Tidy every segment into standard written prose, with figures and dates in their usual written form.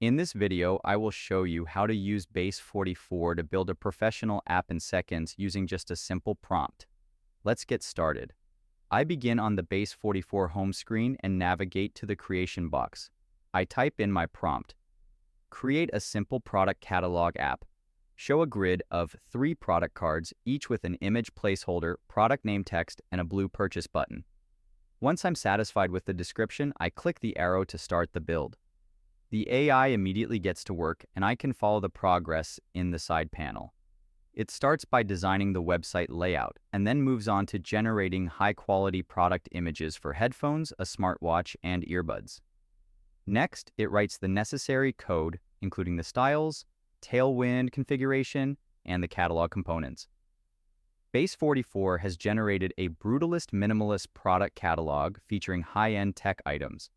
In this video, I will show you how to use Base44 to build a professional app in seconds using just a simple prompt. Let's get started. I begin on the Base44 home screen and navigate to the creation box. I type in my prompt. Create a simple product catalog app. Show a grid of 3 product cards, each with an image placeholder, product name text, and a blue purchase button. Once I'm satisfied with the description, I click the arrow to start the build. The AI immediately gets to work, and I can follow the progress in the side panel. It starts by designing the website layout, and then moves on to generating high-quality product images for headphones, a smartwatch, and earbuds. Next, it writes the necessary code, including the styles, tailwind configuration, and the catalog components. Base44 has generated a brutalist minimalist product catalog featuring high-end tech items.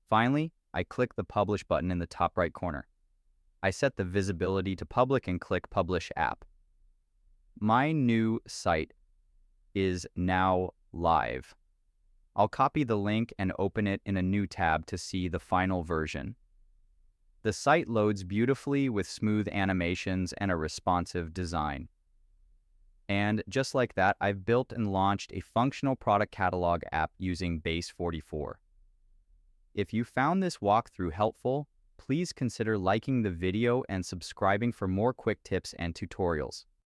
Finally, I click the Publish button in the top right corner. I set the visibility to public and click Publish App. My new site is now live. I'll copy the link and open it in a new tab to see the final version. The site loads beautifully with smooth animations and a responsive design. And just like that, I've built and launched a functional product catalog app using Base44. If you found this walkthrough helpful, please consider liking the video and subscribing for more quick tips and tutorials.